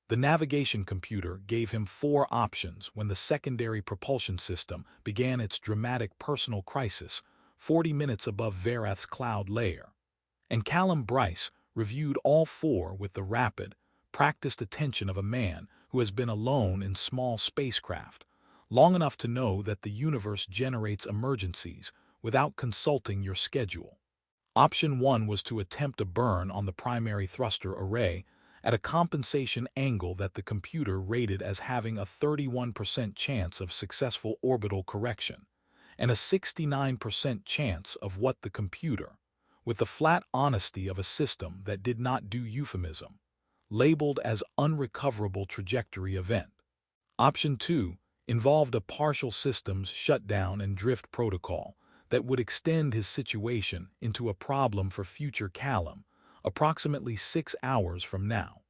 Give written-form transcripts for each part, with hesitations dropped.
The navigation computer gave him 4 options when the secondary propulsion system began its dramatic personal crisis 40 minutes above Verath's cloud layer. And Callum Bryce reviewed all 4 with the rapid, practiced attention of a man who has been alone in small spacecraft, long enough to know that the universe generates emergencies without consulting your schedule. Option 1 was to attempt a burn on the primary thruster array at a compensation angle that the computer rated as having a 31% chance of successful orbital correction, and a 69% chance of what the computer, with the flat honesty of a system that did not do euphemism, labeled as unrecoverable trajectory event. Option 2 involved a partial systems shutdown and drift protocol that would extend his situation into a problem for future Callum, approximately 6 hours from now.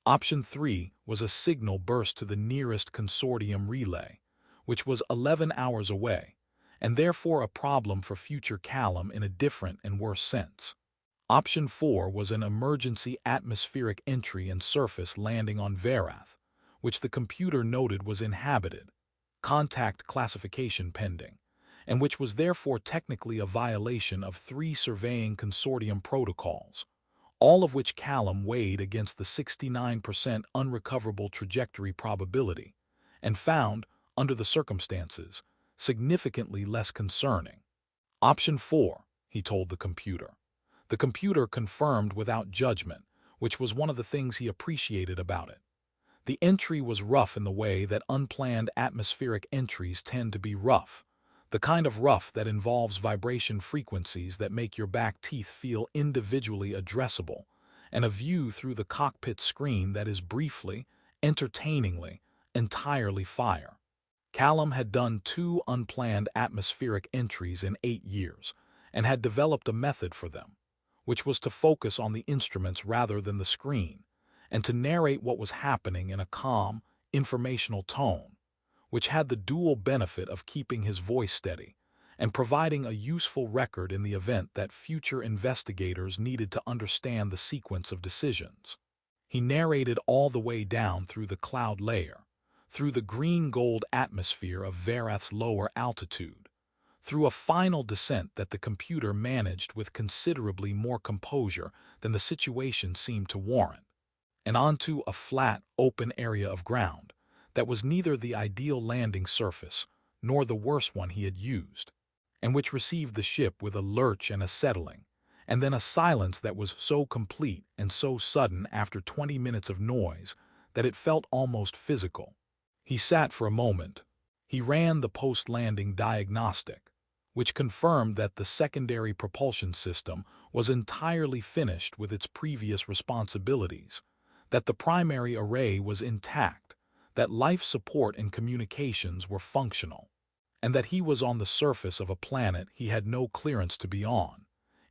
Option 3 was a signal burst to the nearest consortium relay, which was 11 hours away, and therefore a problem for future Callum in a different and worse sense. Option 4 was an emergency atmospheric entry and surface landing on Verath, which the computer noted was inhabited, contact classification pending, and which was therefore technically a violation of 3 surveying consortium protocols, all of which Callum weighed against the 69% unrecoverable trajectory probability, and found, under the circumstances, significantly less concerning. Option 4, he told the computer. The computer confirmed without judgment, which was one of the things he appreciated about it. The entry was rough in the way that unplanned atmospheric entries tend to be rough, the kind of rough that involves vibration frequencies that make your back teeth feel individually addressable, and a view through the cockpit screen that is briefly, entertainingly, entirely fire. Callum had done 2 unplanned atmospheric entries in 8 years, and had developed a method for them, which was to focus on the instruments rather than the screen, and to narrate what was happening in a calm, informational tone, which had the dual benefit of keeping his voice steady and providing a useful record in the event that future investigators needed to understand the sequence of decisions. He narrated all the way down through the cloud layer, through the green-gold atmosphere of Verath's lower altitude, through a final descent that the computer managed with considerably more composure than the situation seemed to warrant, and onto a flat, open area of ground that was neither the ideal landing surface nor the worst one he had used, and which received the ship with a lurch and a settling, and then a silence that was so complete and so sudden after 20 minutes of noise that it felt almost physical. He sat for a moment. He ran the post-landing diagnostic, which confirmed that the secondary propulsion system was entirely finished with its previous responsibilities, that the primary array was intact, that life support and communications were functional, and that he was on the surface of a planet he had no clearance to be on,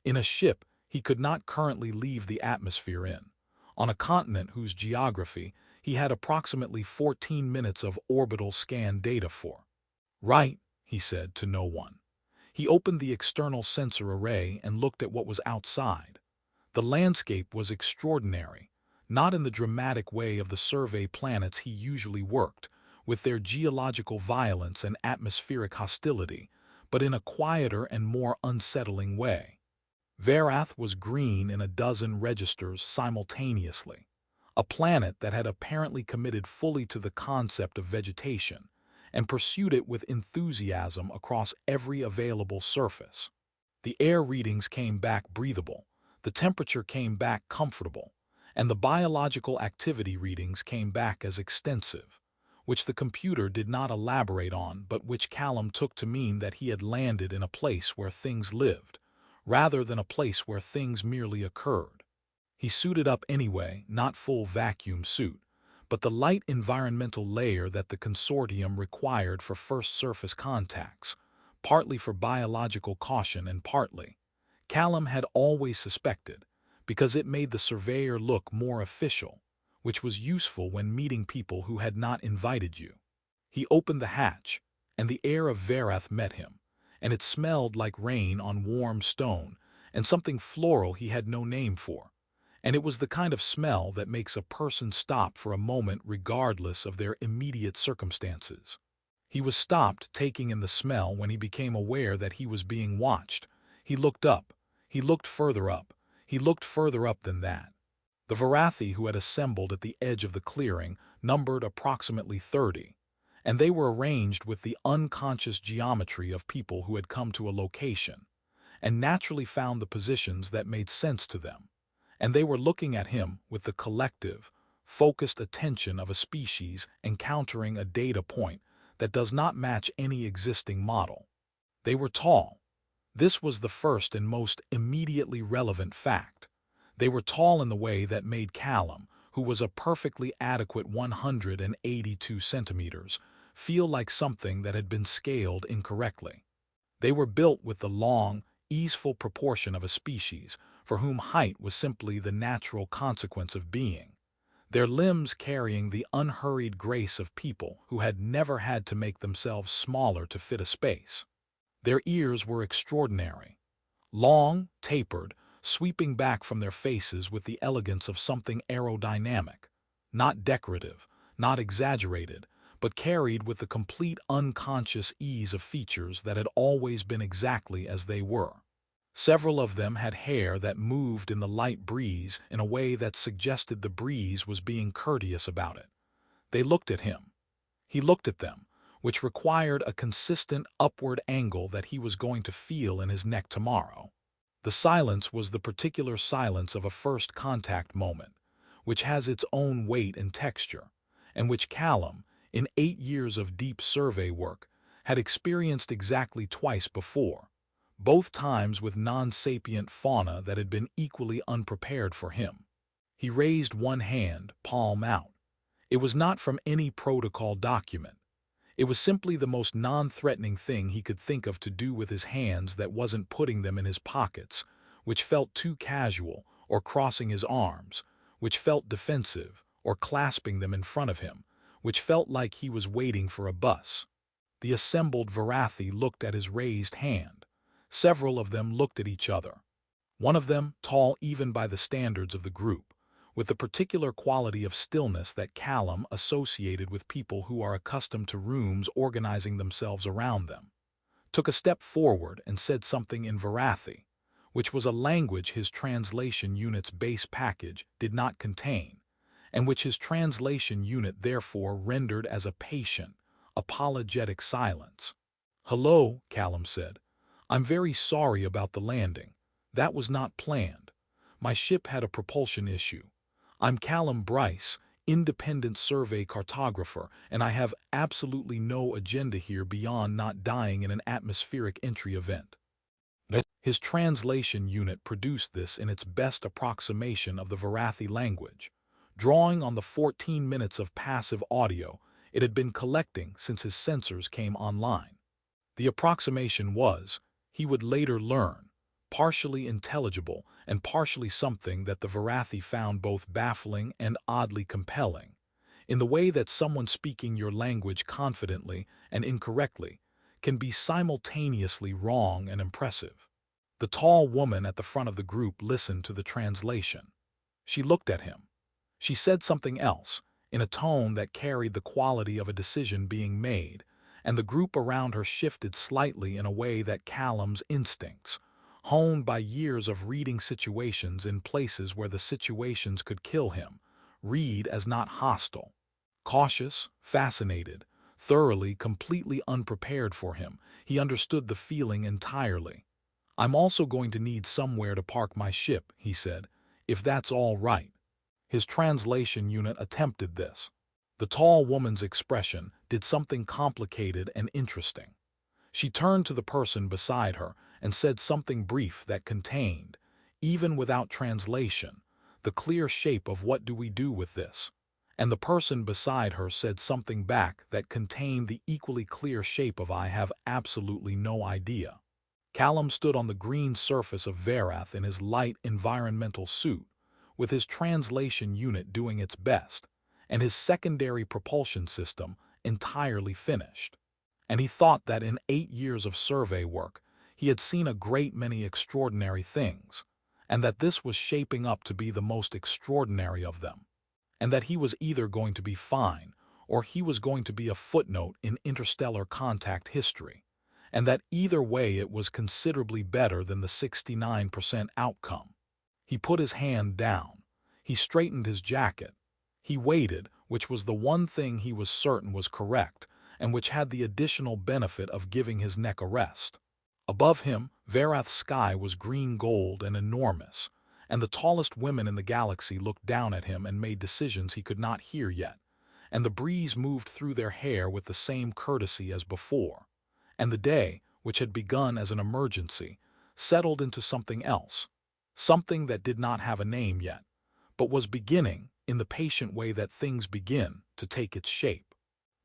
in a ship he could not currently leave the atmosphere in, on a continent whose geography he had approximately 14 minutes of orbital scan data for. "Right," he said to no one. He opened the external sensor array and looked at what was outside. The landscape was extraordinary, not in the dramatic way of the survey planets he usually worked, with their geological violence and atmospheric hostility, but in a quieter and more unsettling way. Verath was green in a dozen registers simultaneously, a planet that had apparently committed fully to the concept of vegetation, and pursued it with enthusiasm across every available surface. The air readings came back breathable, the temperature came back comfortable, and the biological activity readings came back as extensive, which the computer did not elaborate on but which Callum took to mean that he had landed in a place where things lived, rather than a place where things merely occurred. He suited up anyway, not full vacuum suit, but the light environmental layer that the consortium required for first surface contacts, partly for biological caution and partly, Callum had always suspected, because it made the surveyor look more official, which was useful when meeting people who had not invited you. He opened the hatch, and the air of Verath met him, and it smelled like rain on warm stone and something floral he had no name for, And it was the kind of smell that makes a person stop for a moment regardless of their immediate circumstances. He was stopped taking in the smell when he became aware that he was being watched. He looked up. He looked further up. He looked further up than that. The Verathi who had assembled at the edge of the clearing numbered approximately 30, and they were arranged with the unconscious geometry of people who had come to a location, and naturally found the positions that made sense to them. And they were looking at him with the collective, focused attention of a species encountering a data point that does not match any existing model. They were tall. This was the first and most immediately relevant fact. They were tall in the way that made Callum, who was a perfectly adequate 182 centimeters, feel like something that had been scaled incorrectly. They were built with the long, easeful proportion of a species for whom height was simply the natural consequence of being, their limbs carrying the unhurried grace of people who had never had to make themselves smaller to fit a space. Their ears were extraordinary, long, tapered, sweeping back from their faces with the elegance of something aerodynamic, not decorative, not exaggerated, but carried with the complete unconscious ease of features that had always been exactly as they were. Several of them had hair that moved in the light breeze in a way that suggested the breeze was being courteous about it. They looked at him. He looked at them, which required a consistent upward angle that he was going to feel in his neck tomorrow. The silence was the particular silence of a first contact moment, which has its own weight and texture, and which Callum, in 8 years of deep survey work, had experienced exactly twice before, both times with non-sapient fauna that had been equally unprepared for him. He raised one hand, palm out. It was not from any protocol document. It was simply the most non-threatening thing he could think of to do with his hands that wasn't putting them in his pockets, which felt too casual, or crossing his arms, which felt defensive, or clasping them in front of him, which felt like he was waiting for a bus. The assembled Verathi looked at his raised hand. Several of them looked at each other. One of them, tall even by the standards of the group, with the particular quality of stillness that Callum associated with people who are accustomed to rooms organizing themselves around them, took a step forward and said something in Verathi, which was a language his translation unit's base package did not contain, and which his translation unit therefore rendered as a patient, apologetic silence. "Hello," Callum said. "I'm very sorry about the landing. That was not planned. My ship had a propulsion issue. I'm Callum Bryce, independent survey cartographer, and I have absolutely no agenda here beyond not dying in an atmospheric entry event." His translation unit produced this in its best approximation of the Verathi language, drawing on the 14 minutes of passive audio it had been collecting since his sensors came online. The approximation was, he would later learn, partially intelligible and partially something that the Verathi found both baffling and oddly compelling, in the way that someone speaking your language confidently and incorrectly can be simultaneously wrong and impressive. The tall woman at the front of the group listened to the translation. She looked at him. She said something else, in a tone that carried the quality of a decision being made, and the group around her shifted slightly in a way that Callum's instincts, honed by years of reading situations in places where the situations could kill him, read as not hostile. Cautious, fascinated, thoroughly, completely unprepared for him, he understood the feeling entirely. "I'm also going to need somewhere to park my ship," he said, "if that's all right." His translation unit attempted this. The tall woman's expression did something complicated and interesting. She turned to the person beside her and said something brief that contained, even without translation, the clear shape of "what do we do with this?" And the person beside her said something back that contained the equally clear shape of "I have absolutely no idea." Callum stood on the green surface of Verath in his light environmental suit, with his translation unit doing its best, and his secondary propulsion system entirely finished. And he thought that in 8 years of survey work, he had seen a great many extraordinary things, and that this was shaping up to be the most extraordinary of them, and that he was either going to be fine or he was going to be a footnote in interstellar contact history, and that either way it was considerably better than the 69% outcome. He put his hand down. He straightened his jacket. He waited, which was the one thing he was certain was correct, and which had the additional benefit of giving his neck a rest. Above him, Verath's sky was green-gold and enormous, and the tallest women in the galaxy looked down at him and made decisions he could not hear yet, and the breeze moved through their hair with the same courtesy as before, and the day, which had begun as an emergency, settled into something else, something that did not have a name yet, but was beginning, in the patient way that things begin, to take its shape.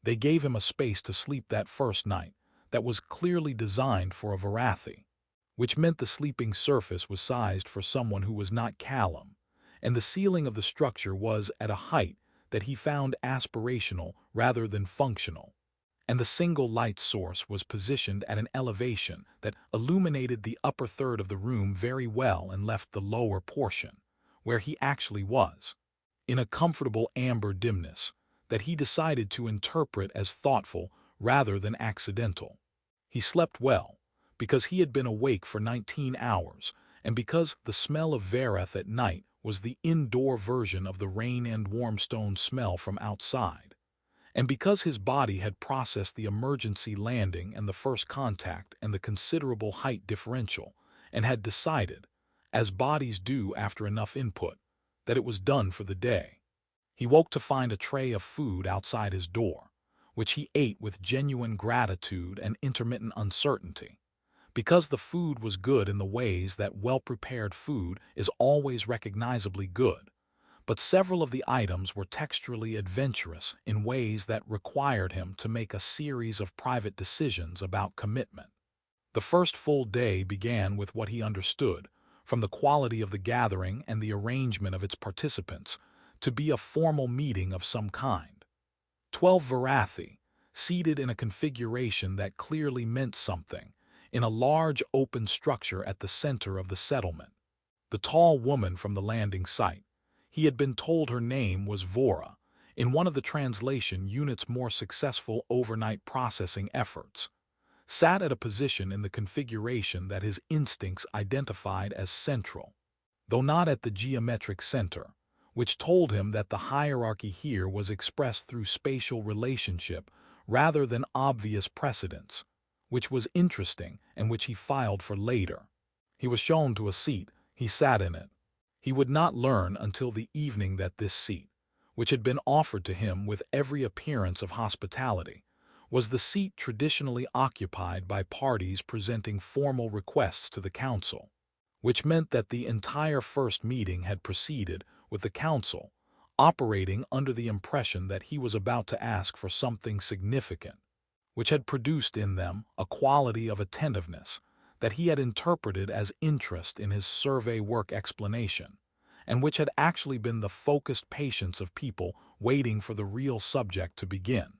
They gave him a space to sleep that first night that was clearly designed for a Verathi, which meant the sleeping surface was sized for someone who was not Callum, and the ceiling of the structure was at a height that he found aspirational rather than functional, and the single light source was positioned at an elevation that illuminated the upper third of the room very well and left the lower portion, where he actually was, in a comfortable amber dimness that he decided to interpret as thoughtful rather than accidental. He slept well, because he had been awake for 19 hours, and because the smell of Verath at night was the indoor version of the rain and warm stone smell from outside, and because his body had processed the emergency landing and the first contact and the considerable height differential, and had decided, as bodies do after enough input, that it was done for the day. He woke to find a tray of food outside his door, which he ate with genuine gratitude and intermittent uncertainty, because the food was good in the ways that well-prepared food is always recognizably good, but several of the items were texturally adventurous in ways that required him to make a series of private decisions about commitment. The first full day began with what he understood, from the quality of the gathering and the arrangement of its participants, to be a formal meeting of some kind. 12 Verathi, seated in a configuration that clearly meant something, in a large open structure at the center of the settlement. The tall woman from the landing site, he had been told her name was Vora, in one of the translation unit's more successful overnight processing efforts, sat at a position in the configuration that his instincts identified as central, though not at the geometric center, which told him that the hierarchy here was expressed through spatial relationship rather than obvious precedence, which was interesting and which he filed for later. He was shown to a seat. He sat in it. He would not learn until the evening that this seat, which had been offered to him with every appearance of hospitality, was the seat traditionally occupied by parties presenting formal requests to the council, which meant that the entire first meeting had proceeded with the council operating under the impression that he was about to ask for something significant, which had produced in them a quality of attentiveness that he had interpreted as interest in his survey work explanation, and which had actually been the focused patience of people waiting for the real subject to begin.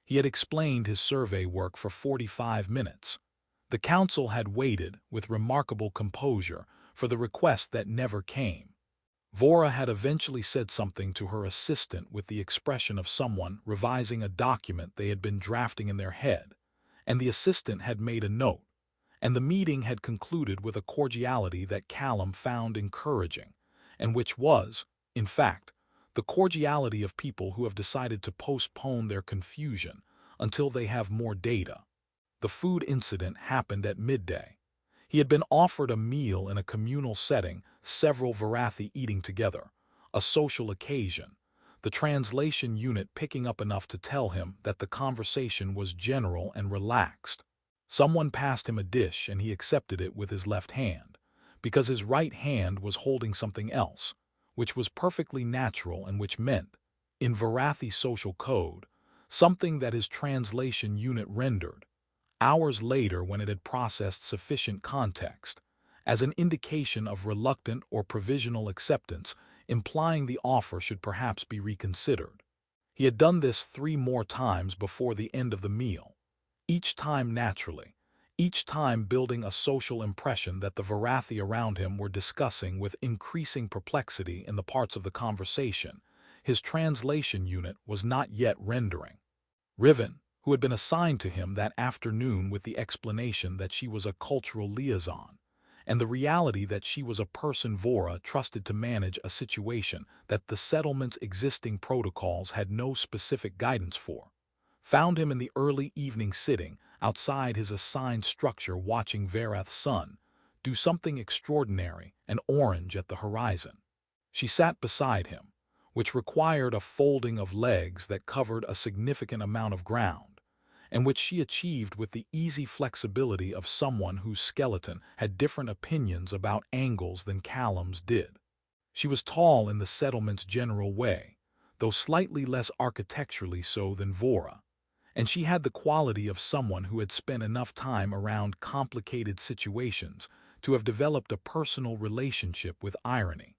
He had explained his survey work for 45 minutes. The council had waited with remarkable composure for the request that never came. Vora had eventually said something to her assistant with the expression of someone revising a document they had been drafting in their head, and the assistant had made a note, and the meeting had concluded with a cordiality that Callum found encouraging, and which was, in fact, the cordiality of people who have decided to postpone their confusion until they have more data. The food incident happened at midday. He had been offered a meal in a communal setting, several Verathi eating together, a social occasion, the translation unit picking up enough to tell him that the conversation was general and relaxed. Someone passed him a dish and he accepted it with his left hand, because his right hand was holding something else, which was perfectly natural and which meant, in Verathi social code, something that his translation unit rendered, hours later when it had processed sufficient context, as an indication of reluctant or provisional acceptance, implying the offer should perhaps be reconsidered. He had done this 3 more times before the end of the meal, each time naturally, each time building a social impression that the Verathi around him were discussing with increasing perplexity in the parts of the conversation his translation unit was not yet rendering. Riven, who had been assigned to him that afternoon with the explanation that she was a cultural liaison, and the reality that she was a person Vora trusted to manage a situation that the settlement's existing protocols had no specific guidance for, found him in the early evening sitting outside his assigned structure watching Verath's sun do something extraordinary and orange at the horizon. She sat beside him, which required a folding of legs that covered a significant amount of ground, and which she achieved with the easy flexibility of someone whose skeleton had different opinions about angles than Callum's did. She was tall in the settlement's general way, though slightly less architecturally so than Vora, and she had the quality of someone who had spent enough time around complicated situations to have developed a personal relationship with irony.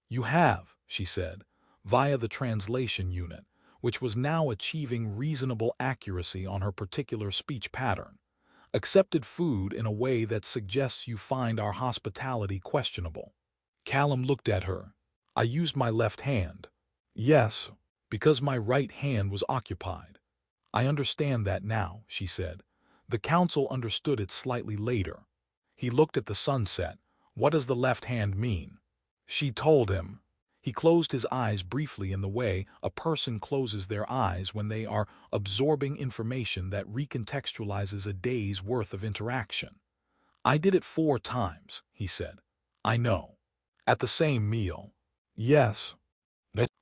"You have," she said, via the translation unit, which was now achieving reasonable accuracy on her particular speech pattern, "accepted food in a way that suggests you find our hospitality questionable." Callum looked at her. "I used my left hand." "Yes, because my right hand was occupied." "I understand that now," she said. "The council understood it slightly later." He looked at the sunset. "What does the left hand mean?" She told him. He closed his eyes briefly in the way a person closes their eyes when they are absorbing information that recontextualizes a day's worth of interaction. "I did it 4 times," he said. "I know." "At the same meal?" "Yes."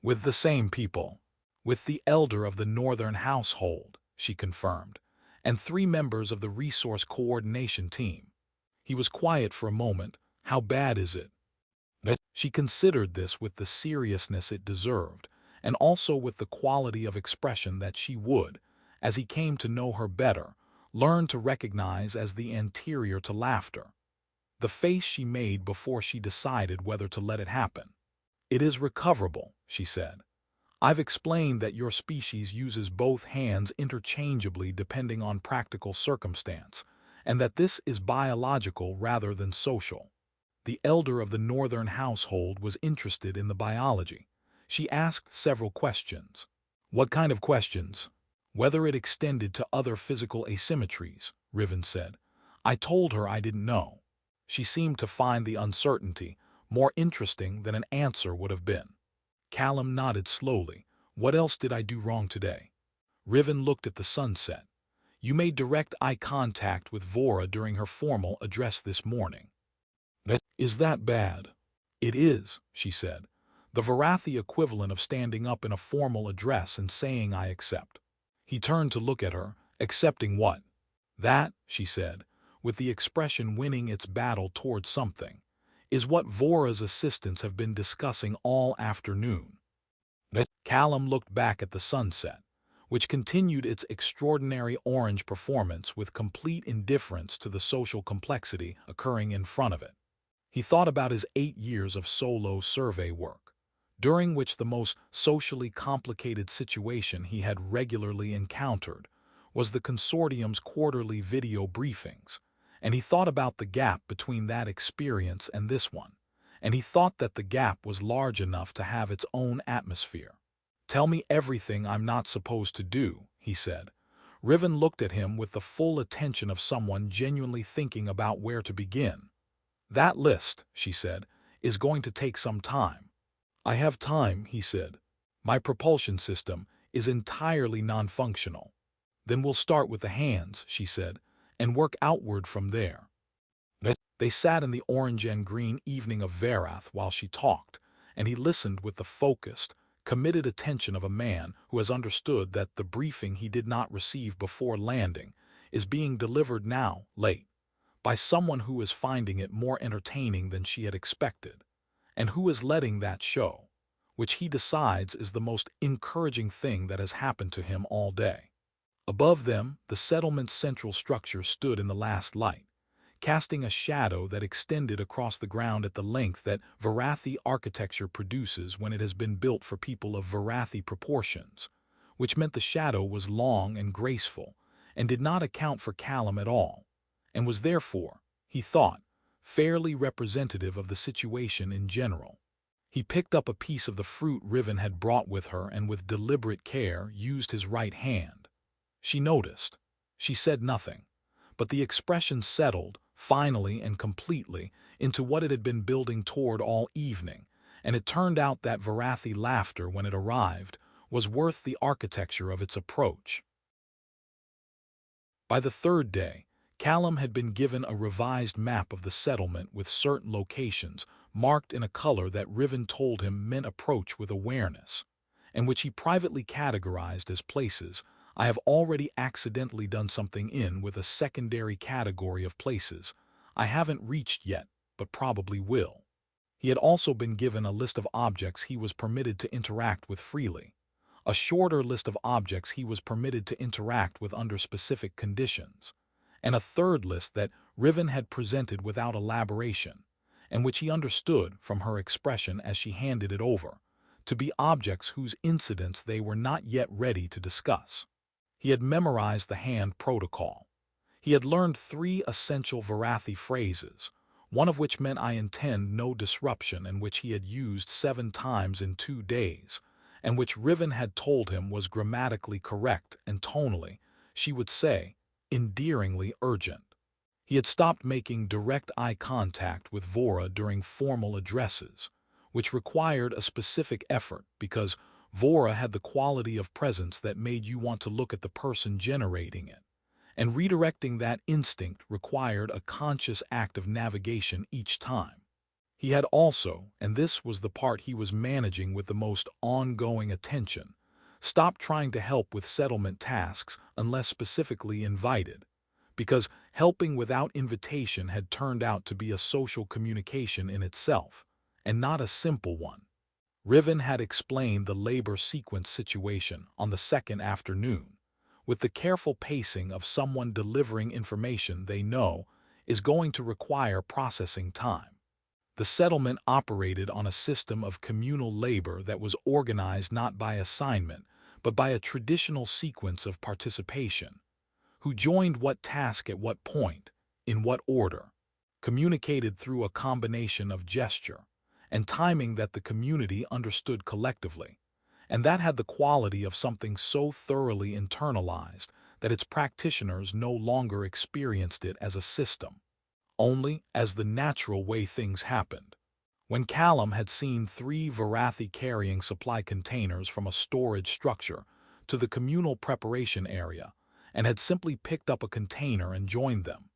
"With the same people?" "With the elder of the northern household," she confirmed, "and 3 members of the resource coordination team." He was quiet for a moment. "How bad is it?" She considered this with the seriousness it deserved, and also with the quality of expression that she would, as he came to know her better, learn to recognize as the anterior to laughter. The face she made before she decided whether to let it happen. "It is recoverable," she said. "I've explained that your species uses both hands interchangeably depending on practical circumstance, and that this is biological rather than social." The elder of the northern household was interested in the biology. She asked several questions. "What kind of questions?" "Whether it extended to other physical asymmetries," Riven said. "I told her I didn't know." She seemed to find the uncertainty more interesting than an answer would have been. Callum nodded slowly. "What else did I do wrong today?" Riven looked at the sunset. "You made direct eye contact with Vora during her formal address this morning." "Is that bad?" "It is," she said. "The Verathi equivalent of standing up in a formal address and saying I accept." He turned to look at her. "Accepting what?" "That," she said, with the expression winning its battle toward something, "is what Vora's assistants have been discussing all afternoon." Callum looked back at the sunset, which continued its extraordinary orange performance with complete indifference to the social complexity occurring in front of it. He thought about his 8 years of solo survey work, during which the most socially complicated situation he had regularly encountered was the consortium's quarterly video briefings, and he thought about the gap between that experience and this one, and he thought that the gap was large enough to have its own atmosphere. "Tell me everything I'm not supposed to do," he said. Riven looked at him with the full attention of someone genuinely thinking about where to begin. "That list," she said, "is going to take some time." "I have time," he said. "My propulsion system is entirely non-functional." "Then we'll start with the hands," she said, "and work outward from there." They sat in the orange and green evening of Verath while she talked, and he listened with the focused, committed attention of a man who has understood that the briefing he did not receive before landing is being delivered now, late, by someone who is finding it more entertaining than she had expected, and who is letting that show, which he decides is the most encouraging thing that has happened to him all day. Above them, the settlement's central structure stood in the last light, casting a shadow that extended across the ground at the length that Verathi architecture produces when it has been built for people of Verathi proportions, which meant the shadow was long and graceful, and did not account for Callum at all, and was therefore, he thought, fairly representative of the situation in general. He picked up a piece of the fruit Riven had brought with her and with deliberate care used his right hand. She noticed. She said nothing, but the expression settled, finally and completely, into what it had been building toward all evening, and it turned out that Verathi laughter, when it arrived, was worth the architecture of its approach. By the third day, Callum had been given a revised map of the settlement with certain locations marked in a color that Riven told him meant approach with awareness, and which he privately categorized as places I have already accidentally done something in, with a secondary category of places I haven't reached yet, but probably will. He had also been given a list of objects he was permitted to interact with freely, a shorter list of objects he was permitted to interact with under specific conditions, and a third list that Riven had presented without elaboration, and which he understood, from her expression as she handed it over, to be objects whose incidents they were not yet ready to discuss. He had memorized the hand protocol. He had learned 3 essential Verathi phrases, one of which meant "I intend no disruption," and which he had used 7 times in 2 days, and which Riven had told him was grammatically correct and tonally, she would say, endearingly urgent. He had stopped making direct eye contact with Vora during formal addresses, which required a specific effort because Vora had the quality of presence that made you want to look at the person generating it, and redirecting that instinct required a conscious act of navigation each time. He had also, and this was the part he was managing with the most ongoing attention, stopped trying to help with settlement tasks unless specifically invited, because helping without invitation had turned out to be a social communication in itself, and not a simple one. Riven had explained the labor sequence situation on the second afternoon, with the careful pacing of someone delivering information they know is going to require processing time. The settlement operated on a system of communal labor that was organized not by assignment, but by a traditional sequence of participation. Who joined what task at what point, in what order, communicated through a combination of gesture and timing that the community understood collectively, and that had the quality of something so thoroughly internalized that its practitioners no longer experienced it as a system, only as the natural way things happened. When Callum had seen 3 Verathi carrying supply containers from a storage structure to the communal preparation area, and had simply picked up a container and joined them,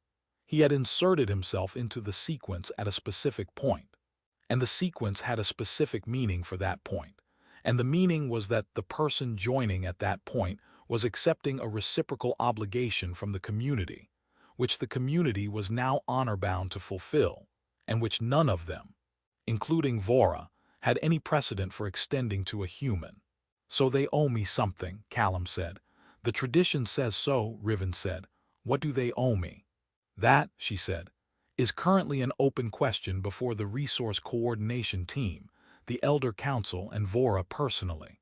he had inserted himself into the sequence at a specific point, and the sequence had a specific meaning for that point, and the meaning was that the person joining at that point was accepting a reciprocal obligation from the community, which the community was now honor-bound to fulfill, and which none of them, including Vora, had any precedent for extending to a human. "So they owe me something," Callum said. "The tradition says so," Riven said. "What do they owe me?" "That," she said, "is currently an open question before the Resource Coordination Team, the Elder Council, and Vora personally."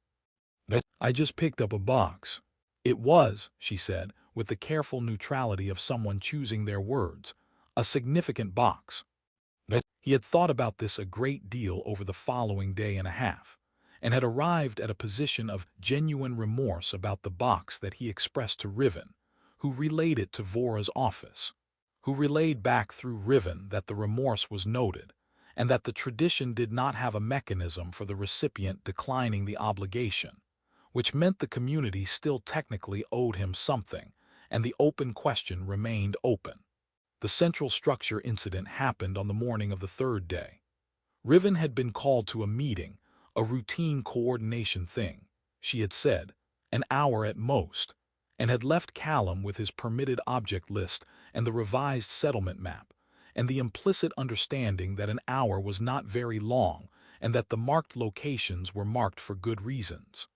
"I just picked up a box." "It was," she said, with the careful neutrality of someone choosing their words, "a significant box." He had thought about this a great deal over the following day and a half, and had arrived at a position of genuine remorse about the box that he expressed to Riven, who relayed it to Vora's office, who relayed back through Riven that the remorse was noted, and that the tradition did not have a mechanism for the recipient declining the obligation, which meant the community still technically owed him something, and the open question remained open. The central structure incident happened on the morning of the 3rd day. Riven had been called to a meeting, a routine coordination thing, she had said, an hour at most, and had left Callum with his permitted object list and the revised settlement map, and the implicit understanding that an hour was not very long and that the marked locations were marked for good reasons.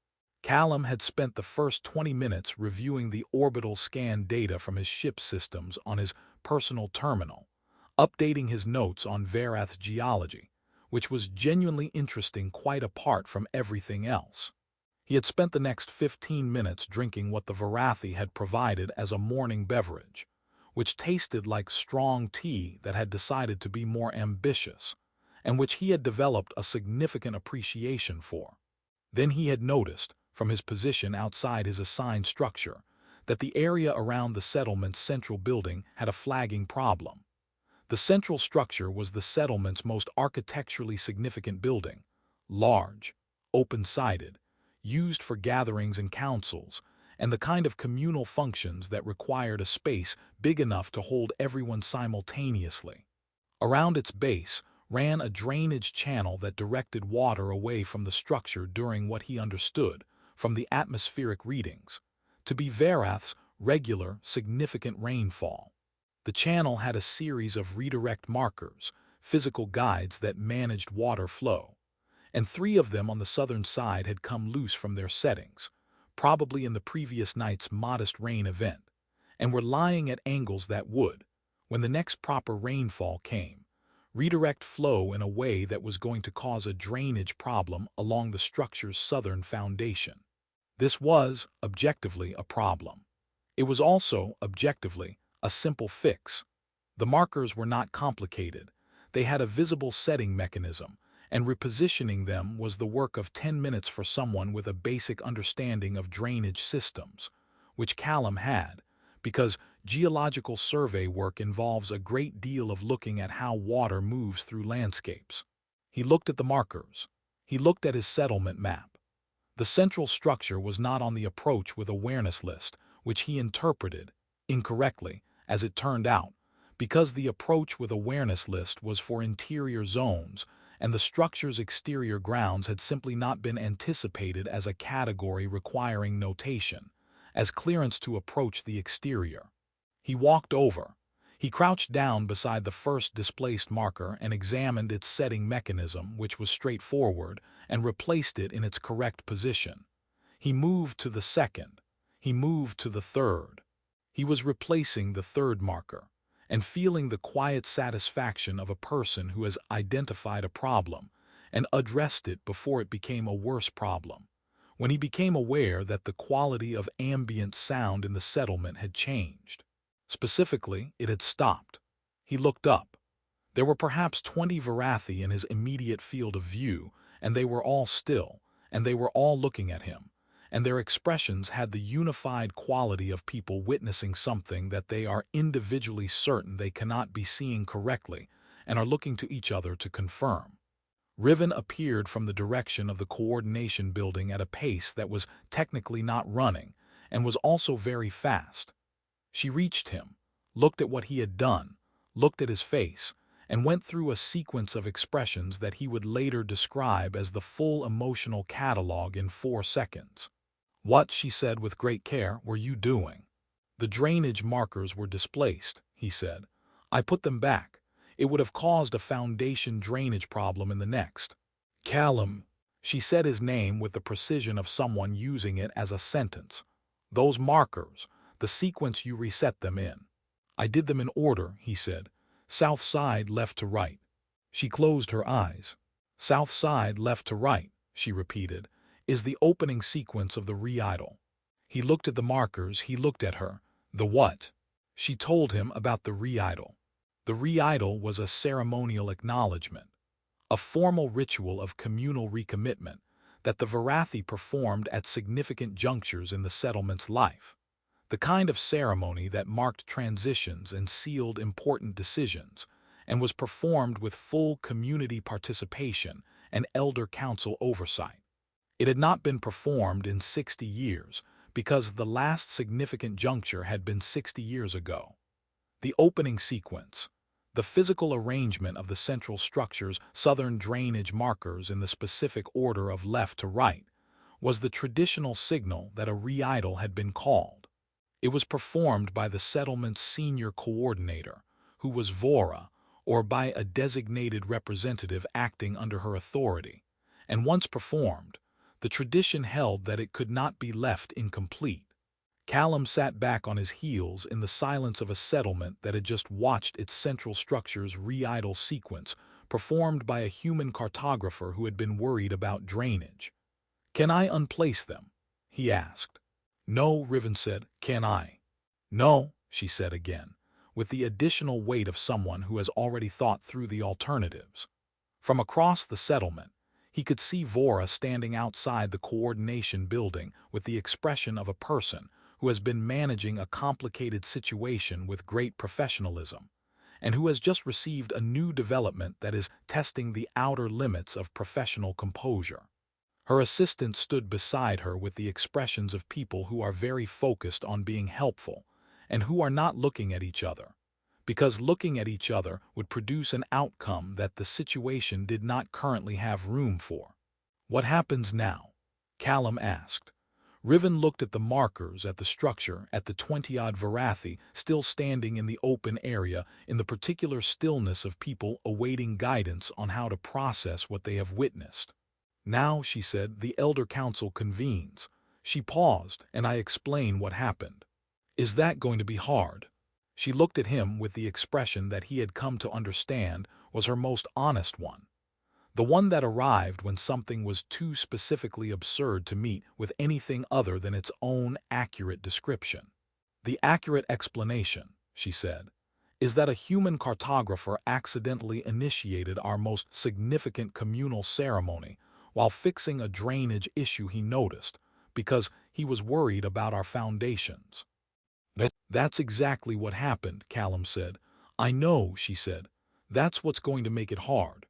Callum had spent the first 20 minutes reviewing the orbital scan data from his ship systems on his personal terminal, updating his notes on Verath's geology, which was genuinely interesting quite apart from everything else. He had spent the next 15 minutes drinking what the Verathi had provided as a morning beverage, which tasted like strong tea that had decided to be more ambitious, and which he had developed a significant appreciation for. Then he had noticed, from his position outside his assigned structure, that the area around the settlement's central building had a flagging problem. The central structure was the settlement's most architecturally significant building, large, open-sided, used for gatherings and councils, and the kind of communal functions that required a space big enough to hold everyone simultaneously. Around its base ran a drainage channel that directed water away from the structure during what he understood, from the atmospheric readings, to be Verath's regular, significant rainfall. The channel had a series of redirect markers, physical guides that managed water flow, and 3 of them on the southern side had come loose from their settings, probably in the previous night's modest rain event, and were lying at angles that would, when the next proper rainfall came, redirect flow in a way that was going to cause a drainage problem along the structure's southern foundation. This was, objectively, a problem. It was also, objectively, a simple fix. The markers were not complicated. They had a visible setting mechanism, and repositioning them was the work of 10 minutes for someone with a basic understanding of drainage systems, which Callum had, because geological survey work involves a great deal of looking at how water moves through landscapes. He looked at the markers. He looked at his settlement map. The central structure was not on the approach with awareness list, which he interpreted, incorrectly, as it turned out, because the approach with awareness list was for interior zones, and the structure's exterior grounds had simply not been anticipated as a category requiring notation, as clearance to approach the exterior. He walked over. He crouched down beside the first displaced marker and examined its setting mechanism, which was straightforward, and replaced it in its correct position. He moved to the second. He moved to the third. He was replacing the third marker, and feeling the quiet satisfaction of a person who has identified a problem and addressed it before it became a worse problem, when he became aware that the quality of ambient sound in the settlement had changed. Specifically, it had stopped. He looked up. There were perhaps 20 Verathi in his immediate field of view, and they were all still, and they were all looking at him, and their expressions had the unified quality of people witnessing something that they are individually certain they cannot be seeing correctly and are looking to each other to confirm. Riven appeared from the direction of the coordination building at a pace that was technically not running and was also very fast. She reached him, looked at what he had done, looked at his face, and went through a sequence of expressions that he would later describe as the full emotional catalog in 4 seconds. "What," she said with great care, "were you doing?" "The drainage markers were displaced," he said. "I put them back. It would have caused a foundation drainage problem in the next." "Callum," she said his name with the precision of someone using it as a sentence. "Those markers, the sequence you reset them in." "I did them in order," he said. "South side, left to right." She closed her eyes. "South side, left to right," she repeated, "is the opening sequence of the re-idol." He looked at the markers, he looked at her. "The what?" She told him about the re-idol. The re-idol was a ceremonial acknowledgement, a formal ritual of communal recommitment that the Verathi performed at significant junctures in the settlement's life. The kind of ceremony that marked transitions and sealed important decisions, and was performed with full community participation and elder council oversight. It had not been performed in 60 years because the last significant juncture had been 60 years ago. The opening sequence, the physical arrangement of the central structure's southern drainage markers in the specific order of left to right, was the traditional signal that a re-idol had been called. It was performed by the settlement's senior coordinator, who was Vora, or by a designated representative acting under her authority, and once performed, the tradition held that it could not be left incomplete. Callum sat back on his heels in the silence of a settlement that had just watched its central structure's re-idol sequence performed by a human cartographer who had been worried about drainage. "Can I unplace them?" he asked. "No," Riven said. "Can I?" "No," she said again. with the additional weight of someone who has already thought through the alternatives. From across the settlement, he could see Vora standing outside the coordination building with the expression of a person who has been managing a complicated situation with great professionalism, and who has just received a new development that is testing the outer limits of professional composure. Her assistant stood beside her with the expressions of people who are very focused on being helpful and who are not looking at each other, because looking at each other would produce an outcome that the situation did not currently have room for. "What happens now?" Callum asked. Riven looked at the markers at the structure, at the 20-odd Verathi still standing in the open area in the particular stillness of people awaiting guidance on how to process what they have witnessed. "Now," she said, "the Elder Council convenes." She paused, and I explain what happened. "Is that going to be hard?" She looked at him with the expression that he had come to understand was her most honest one. The one that arrived when something was too specifically absurd to meet with anything other than its own accurate description. "The accurate explanation," she said, "is that a human cartographer accidentally initiated our most significant communal ceremony while fixing a drainage issue he noticed, because he was worried about our foundations." "That's exactly what happened," Callum said. "I know," she said. "That's what's going to make it hard."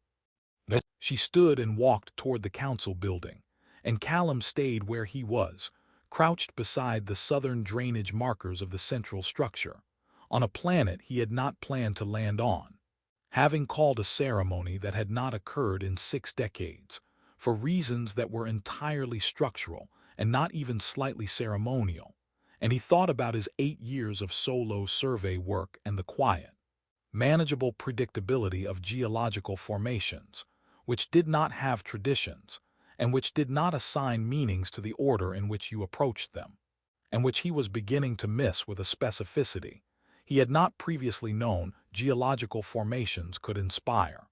She stood and walked toward the council building, and Callum stayed where he was, crouched beside the southern drainage markers of the central structure, on a planet he had not planned to land on, having called a ceremony that had not occurred in 6 decades, for reasons that were entirely structural and not even slightly ceremonial, and he thought about his 8 years of solo survey work and the quiet, manageable predictability of geological formations, which did not have traditions, and which did not assign meanings to the order in which you approached them, and which he was beginning to miss with a specificity he had not previously known geological formations could inspire.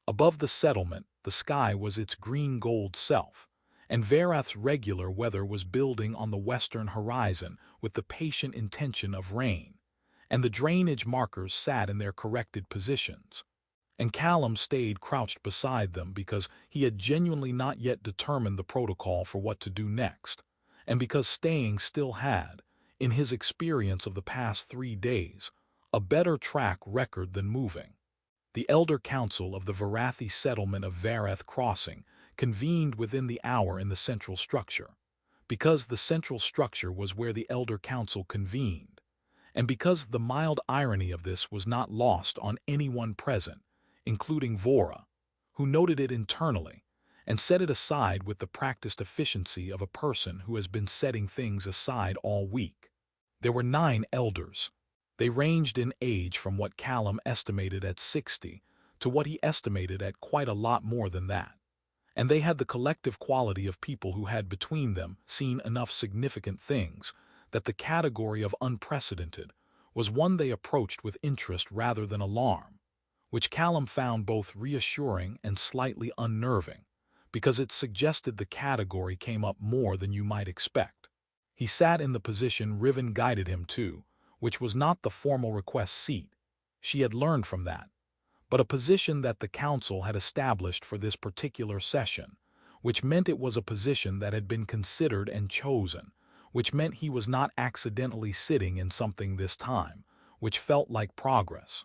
Above the settlement, the sky was its green-gold self, and Verath's regular weather was building on the western horizon with the patient intention of rain, and the drainage markers sat in their corrected positions. And Callum stayed crouched beside them because he had genuinely not yet determined the protocol for what to do next, and because staying still had, in his experience of the past 3 days, a better track record than moving. The Elder Council of the Verathi settlement of Verath Crossing convened within the hour in the central structure, because the central structure was where the Elder Council convened, and because the mild irony of this was not lost on anyone present, including Vora, who noted it internally and set it aside with the practiced efficiency of a person who has been setting things aside all week. There were 9 elders. They ranged in age from what Callum estimated at 60 to what he estimated at quite a lot more than that, and they had the collective quality of people who had between them seen enough significant things that the category of unprecedented was one they approached with interest rather than alarm, which Callum found both reassuring and slightly unnerving, because it suggested the category came up more than you might expect. He sat in the position Riven guided him to, which was not the formal request seat, she had learned from that, but a position that the council had established for this particular session, which meant it was a position that had been considered and chosen, which meant he was not accidentally sitting in something this time, which felt like progress.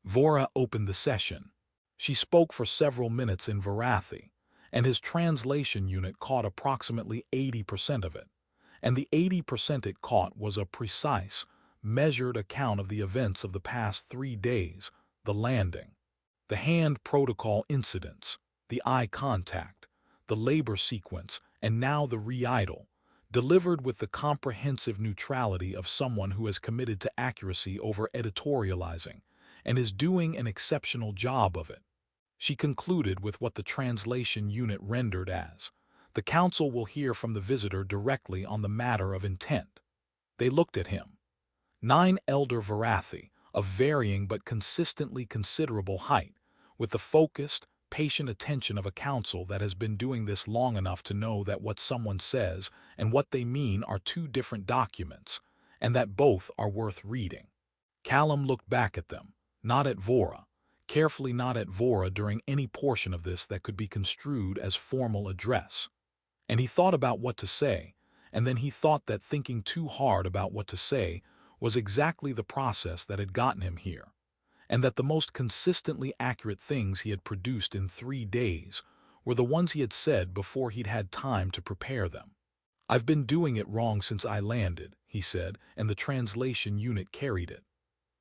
Vora opened the session. She spoke for several minutes in Verathi, and his translation unit caught approximately 80% of it, and the 80% it caught was a precise, measured account of the events of the past 3 days, the landing, the hand protocol incidents, the eye contact, the labor sequence, and now the re-idle, delivered with the comprehensive neutrality of someone who has committed to accuracy over editorializing, and is doing an exceptional job of it. She concluded with what the translation unit rendered as, "The council will hear from the visitor directly on the matter of intent." They looked at him. 9 elder Verathi, of varying but consistently considerable height, with the focused, patient attention of a council that has been doing this long enough to know that what someone says and what they mean are 2 different documents, and that both are worth reading. Callum looked back at them, not at Vora, carefully not at Vora during any portion of this that could be construed as formal address. And he thought about what to say, and then he thought that thinking too hard about what to say was exactly the process that had gotten him here, and that the most consistently accurate things he had produced in 3 days were the ones he had said before he'd had time to prepare them. "I've been doing it wrong since I landed," he said, and the translation unit carried it.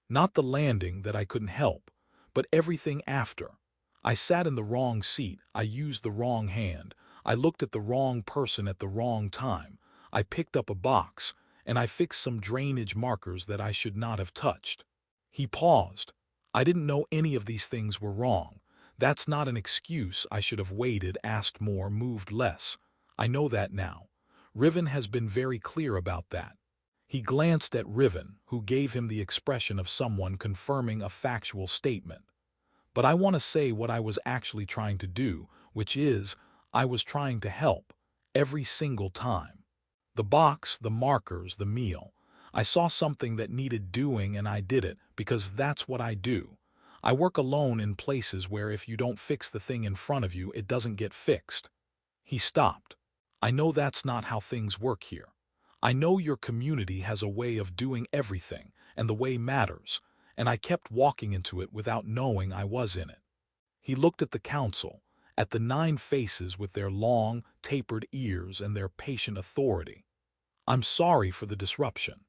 "Not the landing that I couldn't help, but everything after. I sat in the wrong seat, I used the wrong hand, I looked at the wrong person at the wrong time, I picked up a box, and I fixed some drainage markers that I should not have touched." He paused. "I didn't know any of these things were wrong. That's not an excuse. I should have waited, asked more, moved less. I know that now. Riven has been very clear about that." He glanced at Riven, who gave him the expression of someone confirming a factual statement. "But I want to say what I was actually trying to do, which is, I was trying to help, every single time. The box, the markers, the meal. I saw something that needed doing and I did it, because that's what I do. I work alone in places where if you don't fix the thing in front of you, it doesn't get fixed." He stopped. "I know that's not how things work here. I know your community has a way of doing everything, and the way matters, and I kept walking into it without knowing I was in it." He looked at the council, at the 9 faces with their long, tapered ears and their patient authority. "I'm sorry for the disruption.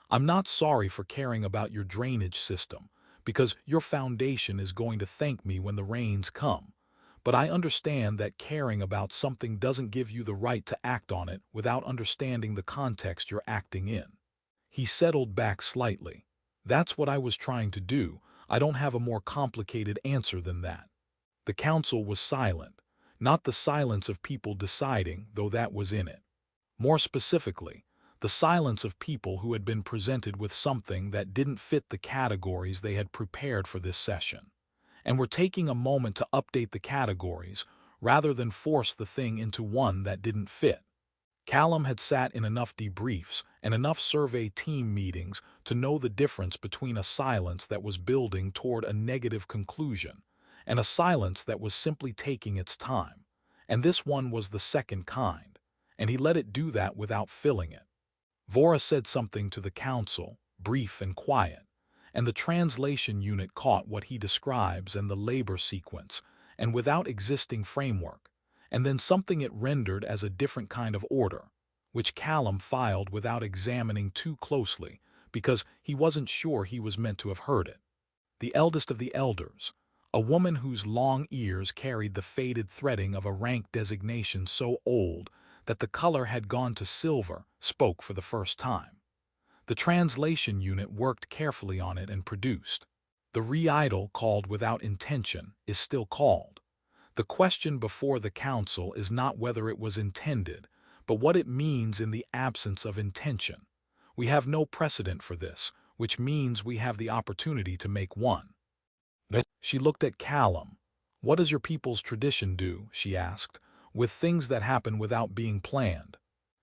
I'm not sorry for caring about your drainage system, because your foundation is going to thank me when the rains come. But I understand that caring about something doesn't give you the right to act on it without understanding the context you're acting in." He settled back slightly. "That's what I was trying to do. I don't have a more complicated answer than that." The council was silent, not the silence of people deciding, though that was in it. More specifically, the silence of people who had been presented with something that didn't fit the categories they had prepared for this session, and were taking a moment to update the categories rather than force the thing into one that didn't fit. Callum had sat in enough debriefs and enough survey team meetings to know the difference between a silence that was building toward a negative conclusion and a silence that was simply taking its time, and this one was the second kind, and he let it do that without filling it. Vora said something to the council, brief and quiet, and the translation unit caught what he describes and the labor sequence, and without existing framework, and then something it rendered as a different kind of order, which Callum filed without examining too closely because he wasn't sure he was meant to have heard it. The eldest of the elders, a woman whose long ears carried the faded threading of a rank designation so old that the color had gone to silver, spoke for the first time. The translation unit worked carefully on it and produced. "The re-idol called without intention is still called. The question before the council is not whether it was intended, but what it means in the absence of intention. We have no precedent for this, which means we have the opportunity to make one." She looked at Callum. "What does your people's tradition do," she asked, "with things that happen without being planned?"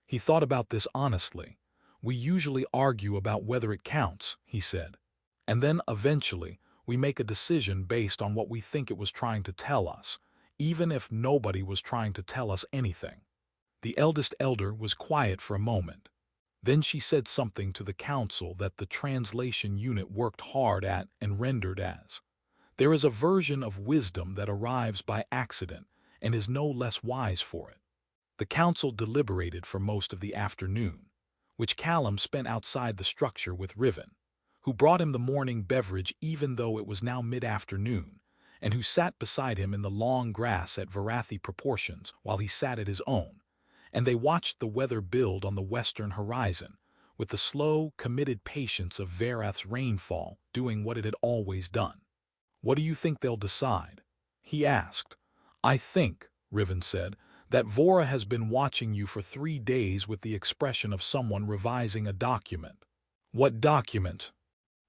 He thought about this honestly. "We usually argue about whether it counts," he said. "And then, eventually, we make a decision based on what we think it was trying to tell us, even if nobody was trying to tell us anything." The eldest elder was quiet for a moment. Then she said something to the council that the translation unit worked hard at and rendered as, "There is a version of wisdom that arrives by accident and is no less wise for it." The council deliberated for most of the afternoon, which Callum spent outside the structure with Riven, who brought him the morning beverage even though it was now mid-afternoon, and who sat beside him in the long grass at Verathi proportions while he sat at his own, and they watched the weather build on the western horizon, with the slow, committed patience of Verath's rainfall doing what it had always done. "What do you think they'll decide?" he asked. "I think," Riven said, "that Vora has been watching you for 3 days with the expression of someone revising a document." "What document?"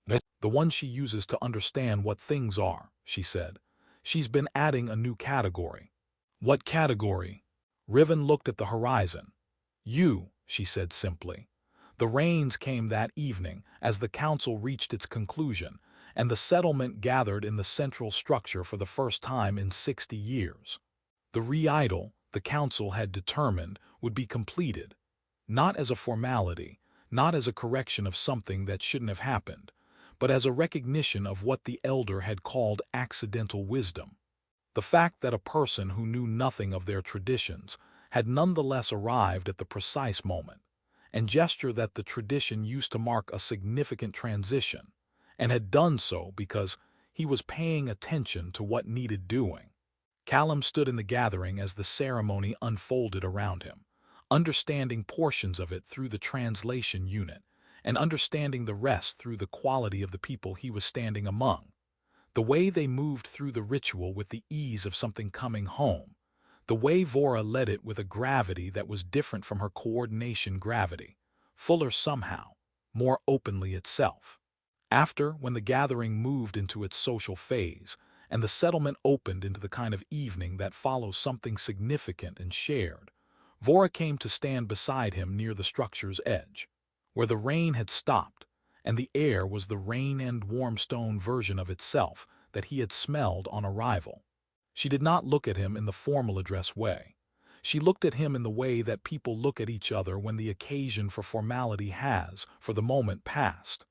"The one she uses to understand what things are," she said. "She's been adding a new category." "What category?" Riven looked at the horizon. "You," she said simply. The The rains came that evening as the council reached its conclusion, and the settlement gathered in the central structure for the first time in 60 years. The re-idol, the council had determined, would be completed, not as a formality, not as a correction of something that shouldn't have happened, but as a recognition of what the elder had called accidental wisdom. The fact that a person who knew nothing of their traditions had nonetheless arrived at the precise moment, and gesture that the tradition used to mark a significant transition, and had done so because he was paying attention to what needed doing. Callum stood in the gathering as the ceremony unfolded around him, understanding portions of it through the translation unit, and understanding the rest through the quality of the people he was standing among. The way they moved through the ritual with the ease of something coming home. The way Vora led it with a gravity that was different from her coordination gravity, fuller somehow, more openly itself. After, when the gathering moved into its social phase, and the settlement opened into the kind of evening that follows something significant and shared, Vora came to stand beside him near the structure's edge, where the rain had stopped, and the air was the rain and warm stone version of itself that he had smelled on arrival. She did not look at him in the formal address way. She looked at him in the way that people look at each other when the occasion for formality has, for the moment, passed.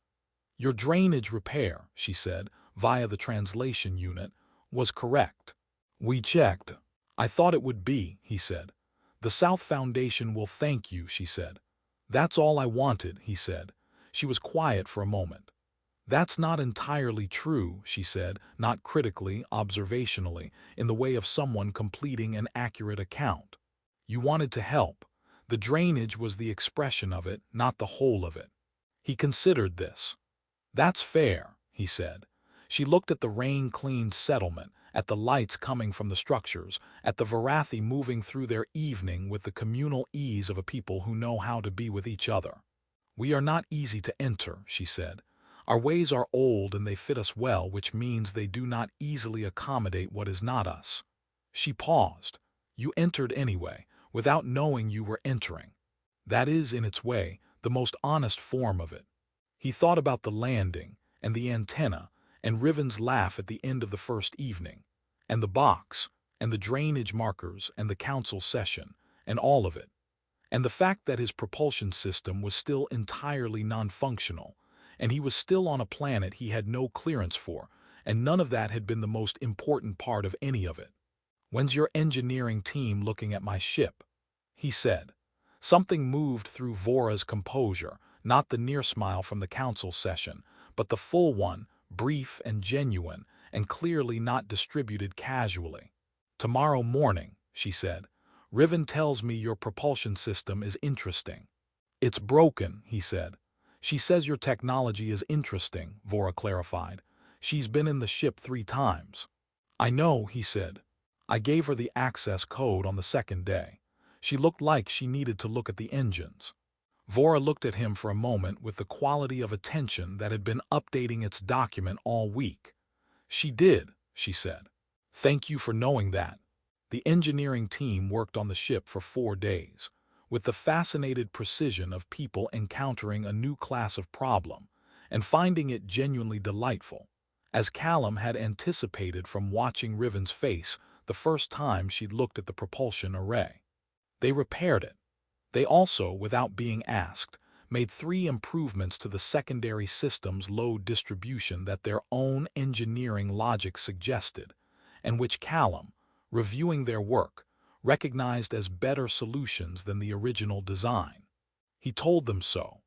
"Your drainage repair," she said, via the translation unit, "was correct. We checked. I thought it would be," he said. "The South Foundation will thank you," she said. "That's all I wanted," he said. She was quiet for a moment. "That's not entirely true," she said, not critically, observationally, in the way of someone completing an accurate account. "You wanted to help. The drainage was the expression of it, not the whole of it." He considered this. "That's fair," he said. She looked at the rain-cleaned settlement, at the lights coming from the structures, at the Verathi moving through their evening with the communal ease of a people who know how to be with each other. "We are not easy to enter," she said. "Our ways are old and they fit us well, which means they do not easily accommodate what is not us." She paused. "You entered anyway, without knowing you were entering. That is, in its way, the most honest form of it." He thought about the landing, and the antenna, and Riven's laugh at the end of the first evening, and the box, and the drainage markers, and the council session, and all of it. And the fact that his propulsion system was still entirely non-functional, and he was still on a planet he had no clearance for, and none of that had been the most important part of any of it. "When's your engineering team looking at my ship?" he said. Something moved through Vora's composure, not the near smile from the council session, but the full one, brief and genuine, and clearly not distributed casually. "Tomorrow morning," she said. "Riven tells me your propulsion system is interesting." "It's broken," he said. "She says your technology is interesting," Vora clarified. "She's been in the ship 3 times. "I know," he said. "I gave her the access code on the second day. She looked like she needed to look at the engines." Vora looked at him for a moment with the quality of attention that had been updating its document all week. "She did," she said. "Thank you for knowing that." The engineering team worked on the ship for 4 days, with the fascinated precision of people encountering a new class of problem, and finding it genuinely delightful, as Callum had anticipated from watching Riven's face the first time she'd looked at the propulsion array. They repaired it. They also, without being asked, made 3 improvements to the secondary system's load distribution that their own engineering logic suggested, and which Callum, reviewing their work, recognized as better solutions than the original design. He told them so.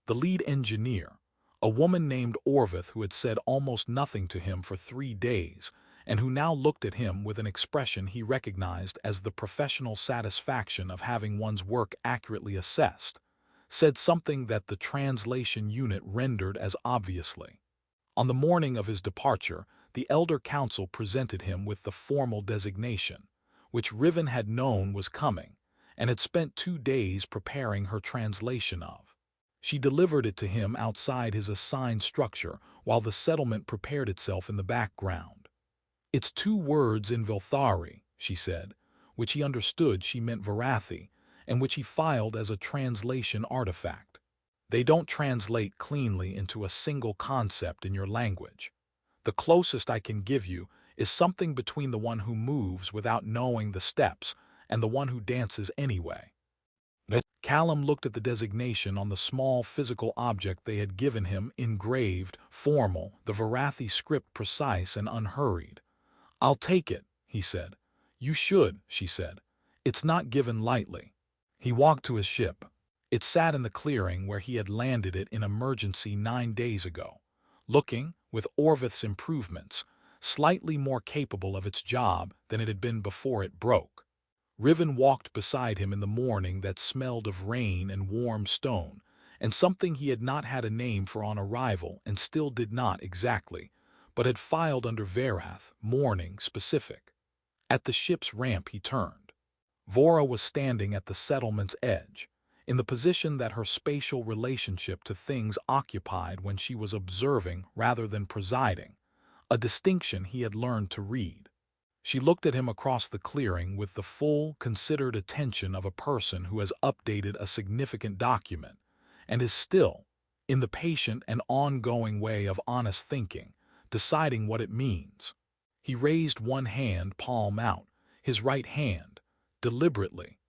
The lead engineer, a woman named Orveth who had said almost nothing to him for 3 days, and who now looked at him with an expression he recognized as the professional satisfaction of having one's work accurately assessed, said something that the translation unit rendered as obviously. On the morning of his departure, the Elder Council presented him with the formal designation, which Riven had known was coming, and had spent 2 days preparing her translation of. She delivered it to him outside his assigned structure while the settlement prepared itself in the background. "It's 2 words in Vilthari," she said, which he understood she meant Verathi, and which he filed as a translation artifact. They don't translate cleanly into a single concept in your language. The closest I can give you is something between the one who moves without knowing the steps and the one who dances anyway. Callum looked at the designation on the small physical object they had given him, engraved, formal, the Verathi script precise and unhurried. "I'll take it," he said. "You should," she said. "It's not given lightly." He walked to his ship. It sat in the clearing where he had landed it in emergency 9 days ago, looking, with Orvith's improvements, slightly more capable of its job than it had been before it broke. Riven walked beside him in the morning that smelled of rain and warm stone, and something he had not had a name for on arrival and still did not exactly, but had filed under Verath, mourning specific. At the ship's ramp he turned. Vora was standing at the settlement's edge, in the position that her spatial relationship to things occupied when she was observing rather than presiding, a distinction he had learned to read. She looked at him across the clearing with the full, considered attention of a person who has updated a significant document and is still, in the patient and ongoing way of honest thinking, deciding what it means. He raised one hand, palm out, his right hand, deliberately.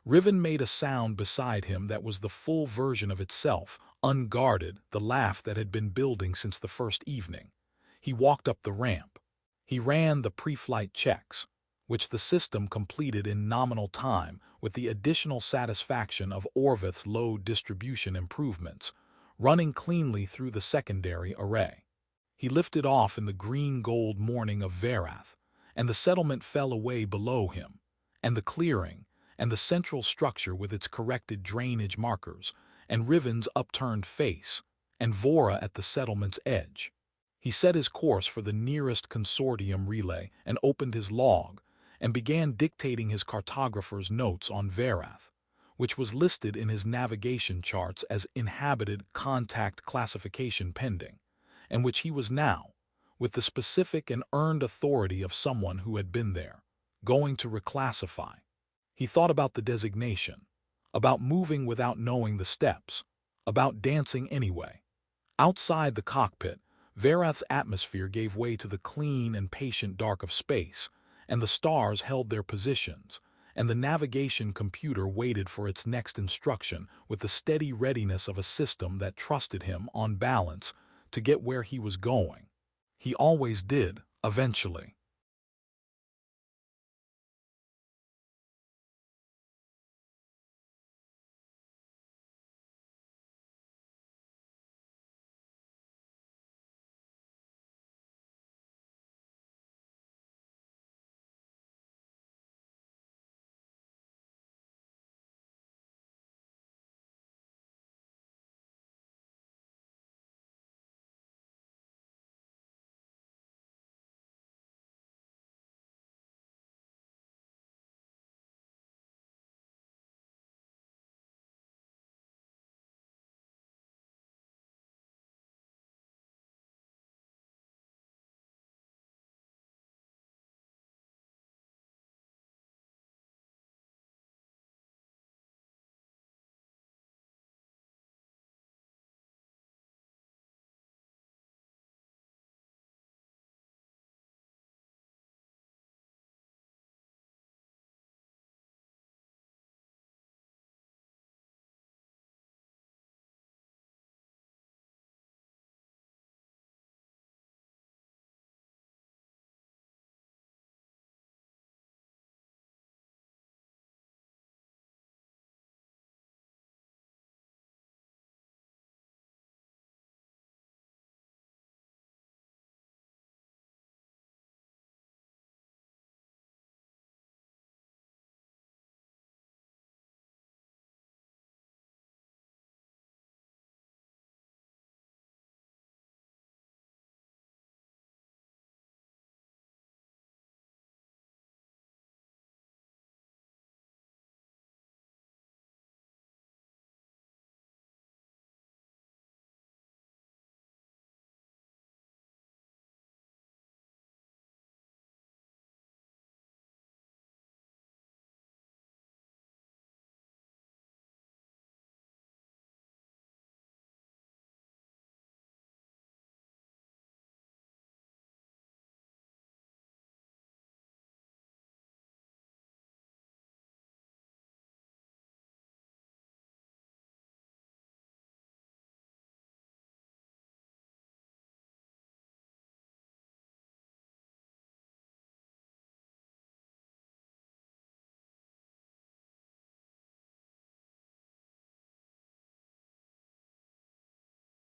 Riven made a sound beside him that was the full version of itself, unguarded, the laugh that had been building since the first evening. He walked up the ramp. He ran the pre-flight checks, which the system completed in nominal time with the additional satisfaction of Orvith's load distribution improvements, running cleanly through the secondary array. He lifted off in the green-gold morning of Verath, and the settlement fell away below him, and the clearing, and the central structure with its corrected drainage markers, and Riven's upturned face, and Vora at the settlement's edge. He set his course for the nearest consortium relay and opened his log, and began dictating his cartographer's notes on Verath, which was listed in his navigation charts as inhabited contact classification pending, and which he was now, with the specific and earned authority of someone who had been there, going to reclassify. He thought about the designation, about moving without knowing the steps, about dancing anyway. Outside the cockpit, Verath's atmosphere gave way to the clean and patient dark of space, and the stars held their positions, and the navigation computer waited for its next instruction with the steady readiness of a system that trusted him, on balance, to get where he was going. He always did, eventually.